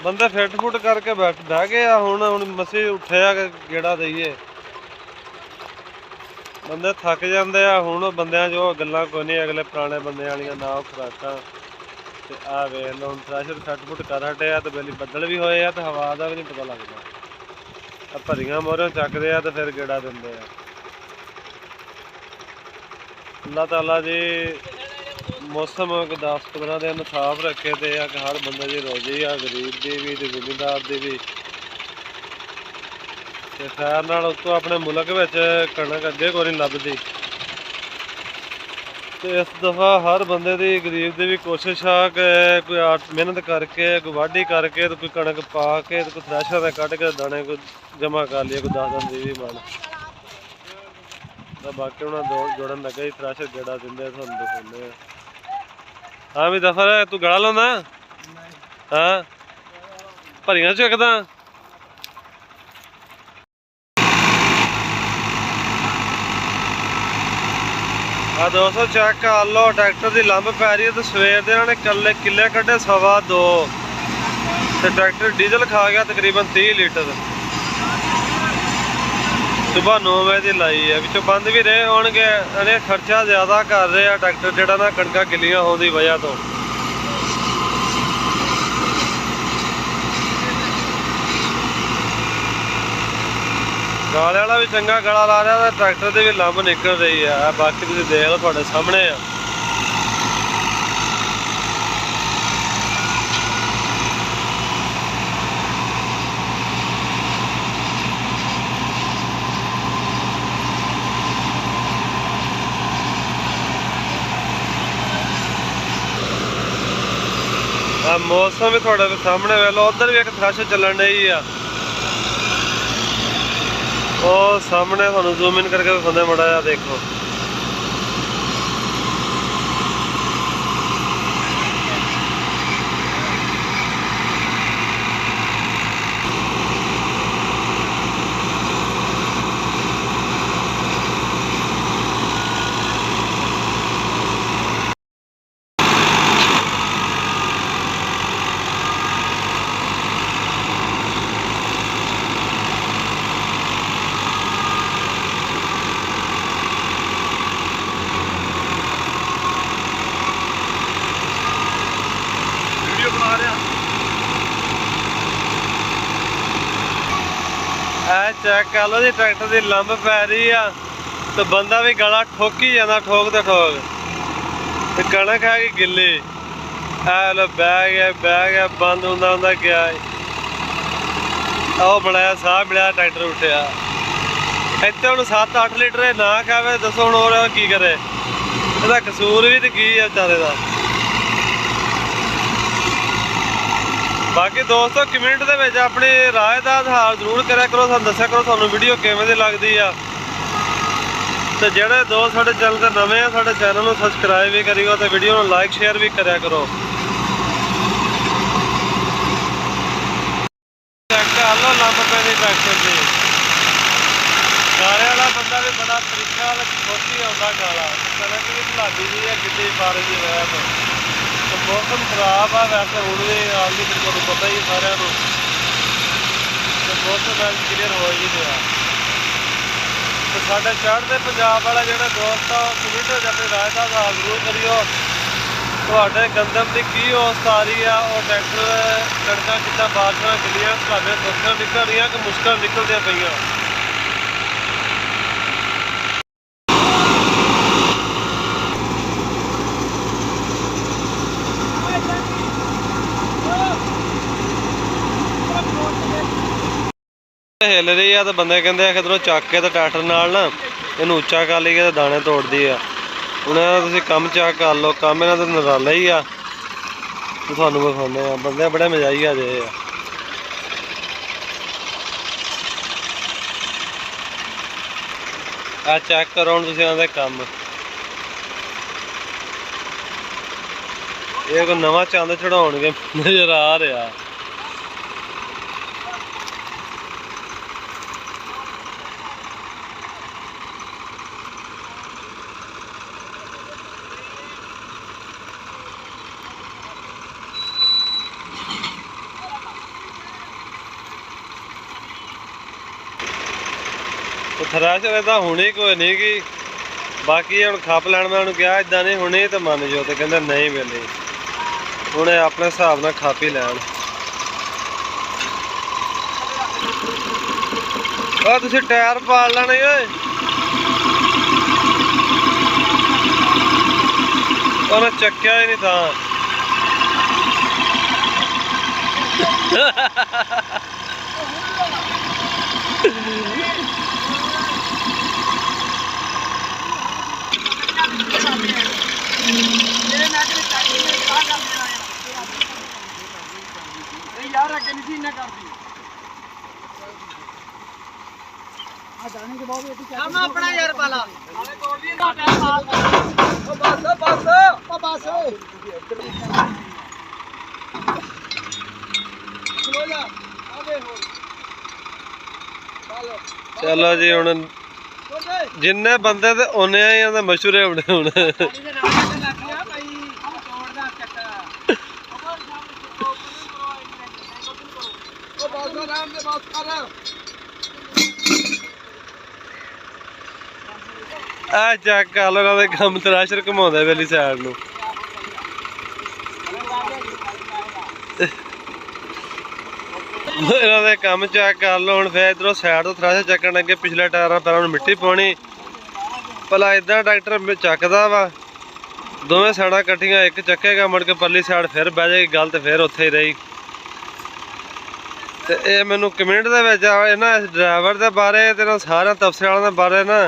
ਬੰਦੇ ਫਿੱਟ ਫੁੱਟ ਕਰਕੇ ਬਹਿ ਗਏ ਆ। ਹੁਣ ਮਸੀਂ ਉੱਠਿਆ ਗੇੜਾ ਦਈਏ। ਬੰਦੇ ਥੱਕ ਜਾਂਦੇ ਆ। ਹੁਣ ਬੰਦਿਆਂ 'ਚ ਉਹ ਗੱਲਾਂ ਕੋਈ ਨਹੀਂ, ਅਗਲੇ ਪੁਰਾਣੇ ਬੰਦਿਆਂ ਵਾਲੀਆਂ ਨਾ ਉਹ ਖੁਰਾਕਾਂ। ਤੇ ਆ ਵੇਖ ਲਓ ਹੁਣ ਥ੍ਰੈਸ਼ਰ ਫਿੱਟ ਫੁੱਟ ਕਰ ਹਟੇ ਆ ਤੇ ਪਹਿਲੀ ਬੱਦਲ ਵੀ ਹੋਏ ਆ ਤੇ ਹਵਾ ਦਾ ਵੀ ਨਹੀਂ ਪਤਾ ਲੱਗਦਾ। ਆ ਭਰੀਆਂ ਮੋਹਰਿਓਂ ਚੱਕਦੇ ਆ ਤੇ ਫਿਰ ਗੇੜਾ ਦਿੰਦੇ ਆ। ਅੱਲਾਹ ਤਾਲਾ ਜੀ मौसम 10-15 दिन साफ रखे तो हर बंदे की रोजी आ, गरीब की भी तो जिमीदार की भी। खैर नाल उत्तों अपने मुल्क में कणक अगे कोई नहीं लभदी। तो इस दफ़ा हर बंदे की गरीब की भी कोशिश आ कि कोई मेहनत करके कोई वाढ़ी करके तो कोई कणक पा के तो कोई थ्रैशर में कढ़ के दाने कोई जमा कर लिए, कोई 10-20 मन। तो बाकी उन्हें जोड़न लगे ही थ्रैशर गेड़ा देंगे थोड़ा दिखाने। हाँ भी दफर है, तू गड़ा लाना? हाँ भरियां चुकदा। हाँ दोस्तों चेक कर लो, ट्रैक्टर की लंब पै रही है। तो सवेर के इन्होंने किले कढ़े 2.25 तो ट्रैक्टर डीजल खा गया तकरीबन 30 लीटर। सुबह 9 बजे की लाई है, पिछों बंद भी रहे होंगे। इन्हें खर्चा ज़्यादा कर रहे हैं ट्रैक्टर जोड़ा ना कणक गिलियां होने की वजह तो। गाले वाला भी चंगा गला ला रहा है, ट्रैक्टर की भी लंब निकल रही है। बाकी तुम देख लो थोड़े सामने है। मौसम भी थोड़े सामने वेलो, उधर भी एक थ्रैशर चलन रही है। वो सामने थोड़ा जूम इन करके दिखाते माड़ा जा देखो। चेक कर लो जी, ट्रैक्टर की लंब पै रही है तो बंदा भी गला ठोक ही जाता, ठोक तो ठोक। तो कणक है कि गिली लो बह गया बंद होंदा गया। वो बनाया साह मिलया, ट्रैक्टर उठिया। इतने हम 7-8 लीटर ना खावे, दसो हम और की करे? इसका कसूर भी तो की है बेचारे का। बाकी दोस्तों कमेंट के अपनी राय का इजहार जरूर करा करो, सानू दस्या करो सानू वीडियो किवें दी लगदी आ। तो जेडे दोस्त साडे चैनल ते नवे आ, साडे चैनल नू सबसक्राइब भी करियो तो वीडियो नू लाइक शेयर भी करा करो। चेक कर लो लंब पैंदी ट्रैक्टर की। गाले वाला बंदा भी बड़ा तरीका ठोकी आउंदा गाला। कणक भी गुलाबी जी है गिल्ली बारिश की वजह तो। तो मौसम खराब है वैसे हूँ भी आलदी तुहानू पता ही सारे तो मौसम अज क्लीयर हो ही नहीं रहा। तो साढ़े चढ़ते पंजाब वाला जो दोस्त आ कमेंट अपनी राय का इजहार जरूर करियो। तो गंदम की अवस्था आ रही है, और ट्रैक्टर कणक कितना बारिश गिलियां सलाबे सौखियां निकल रही कि मुश्किल निकलदियां पईयां। हिल रही है तो बंदे कहते किधरों चक के तो ट्रैक्टर नाल ना इनू उच्चा कर लीए तो दाने तोड़ती है। उन्हें कम चेक कर लो, कम इन्हों तो नराला ही आ। तो थानू विखाने बंदे बड़े मजाई जे आ चेक करो हम तुम इन्होंने कम। ये कोई नवा चंद चढ़ाउणगे नजर आ रहा। ਥ੍ਰੈਸ਼ਰ ਇਹਦਾ ਹੁਣੀ ਕੋਈ ਨਹੀਂ ਗੀ। ਬਾਕੀ ਹੁਣ ਖੱਪ ਲੈਣ ਮੈਂ ਉਹਨੂੰ ਕਿਹਾ ਇਦਾਂ ਨਹੀਂ ਹੁਣੀ ਤਾਂ ਮੰਨ ਜਾਓ, ਤੇ ਕਹਿੰਦਾ ਨਹੀਂ ਵੇਲੇ ਹੁਣ ਇਹ ਆਪਣੇ ਹਿਸਾਬ ਨਾਲ ਖੱਪ ਹੀ ਲੈਣ। ਆ ਤੁਸੀਂ ਟਾਇਰ ਪਾੜ ਲੈਣੇ ਓਏ, ਉਹਨੇ ਚੱਕਿਆ ਹੀ ਨਹੀਂ ਤਾਂ। यार अगे नहीं इन्ना करदी आ जाने के बाद हम अपना यार पाला अरे कोल भी ना टाइम ओ बस चलो जा आगे हो चलो जी हुण जिन्ने बंदे ते ओने ही आंदे मशहूर होने हुण। आ चेक कर लो इन्हां दे कम, थ्रैशर घुमाउंदा वेली साइड नूं। इन्हां दे कम चेक कर लो हुण। फिर इधरों साइड तो थ्रैशर चक्कण लगे, पिछले टायरां पैरां नूं मिट्टी पाउणी। भला इदां ट्रैक्टर चकदा वा, दोवें साइडां कट्ठियां एक चक्केगा, मुड़ के परली साइड फिर बह जाएगी, गल ते फिर उत्थे ही रही। ते ये मैनूं कमेंट दे विच इन्हां इस ड्राइवर दे बारे ते इन्हां सारे तबसरे वालिआं दे बारे ना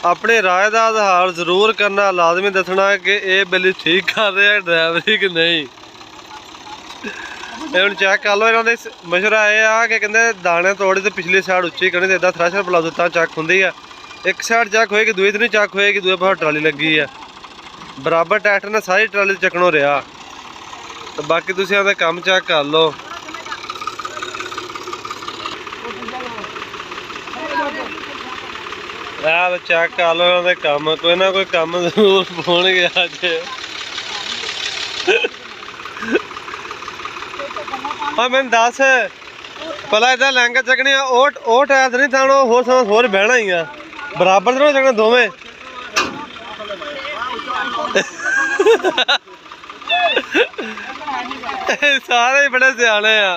अपनी राय का इजहार जरूर करना, लाजमी दसना कि ये बिल्ली ठीक कर रहे हैं ड्राइवरी कि नहीं। हम चेक कर लो, इन्होंने मशवरा ये आ कि कहते दाने तोड़ी तो पिछली साइड उच्ची करनी, तो इदा थ्रैशर बुला दो चक होंगी है। एक साइड चक होएगी, दूई तो नहीं चक होएगी, दूए पास ट्राली लगी है। बराबर ट्रैक्टर ने सारी ट्राली चकनों रहा। तो बाकी तुम इहदा काम चेक कर लो। चेक कर लो इन्होंने काम, कोई ना कोई काम जरूर होणगे अज। मैंने दस भला इदा लैंगा चकनी टायर नहीं था, होर बहना ही आ, बराबर तो चकना दोवें। सारे ही बड़े सियाने आ।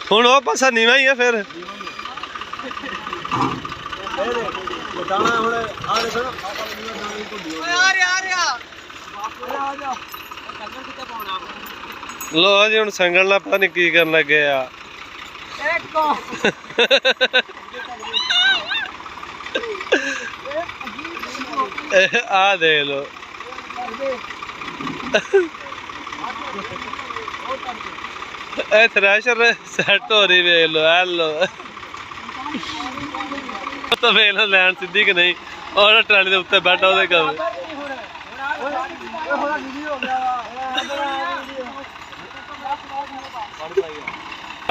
हुण वो पासा नीवा ही है फिर। लो जी हुण संगल ना पता नहीं की करन लगे आ। आ देख लो थ्रैशर सैट हो रही, वेख लो हेलो तो वेख लो लैन सीधी कि नहीं, और ट्राली के उत्ते बैठा वो कम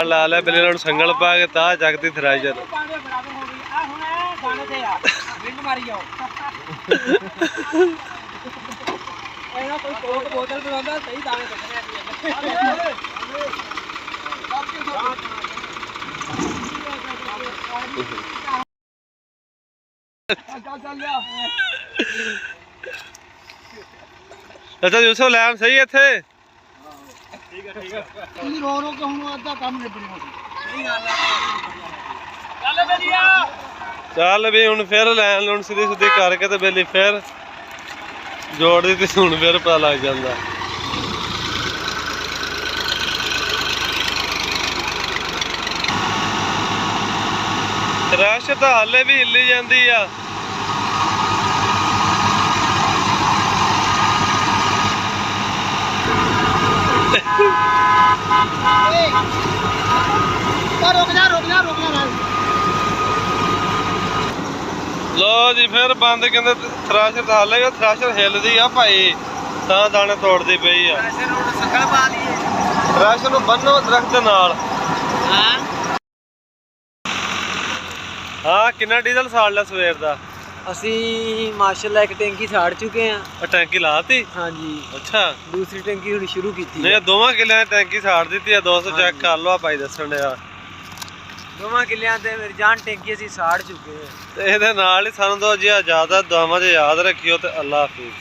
ला लिया बिल्ली संगल पा के ता जगती थ्रैशर। अच्छा यूसुफ लैन सही है इत्थे। चल भी हुण फिर लैन लून सीधी सीधी करके तो बेली फिर जोड़ दी, हुण फिर पता लग जाता। थ्रैशर तो हाले भी हिली जाती आ। लो जी फिर बंद कहते थ्रैशर तो हाले भी थ्रैशर हिलदी आ भाई, तां दाने तोड़दी पई आ। थ्रैशर नूं बन्नो दरख्त नाल। हाँ कितना डीजल साड़ लिया सवेर का? ਅਸੀਂ ਮਾਸ਼ਾਅੱਲਾ ਇੱਕ ਟੈਂਕੀ ਛਾੜ ਚੁੱਕੇ ਆ। ਟੈਂਕੀ ਲਾਤੀ? ਹਾਂਜੀ। ਅੱਛਾ, ਦੂਸਰੀ ਟੈਂਕੀ ਹੁਣ ਸ਼ੁਰੂ ਕੀਤੀ ਨਹੀਂ ਦੋਵਾਂ ਕਿੱਲਿਆਂ ਦੀ ਟੈਂਕੀ ਛਾੜ ਦਿੱਤੀ ਆ। 200 ਚੈੱਕ ਕਰ ਲਓ ਭਾਈ ਦੱਸਣ ਡਿਆ। ਦੋਵਾਂ ਕਿੱਲਿਆਂ ਤੇ ਮੇਰੀ ਜਾਨ ਟੈਂਕੀ ਅਸੀਂ ਸਾੜ ਚੁੱਕੇ ਆ। ਤੇ ਇਹਦੇ ਨਾਲ ਹੀ ਸਾਨੂੰ ਦੋ ਜੀ ਇਜਾਜ਼ਤ, ਦੁਆਵਾਂ 'ਚ ਯਾਦ ਰੱਖਿਓ ਤੇ ਅੱਲਾ ਹਾਫਿਜ਼।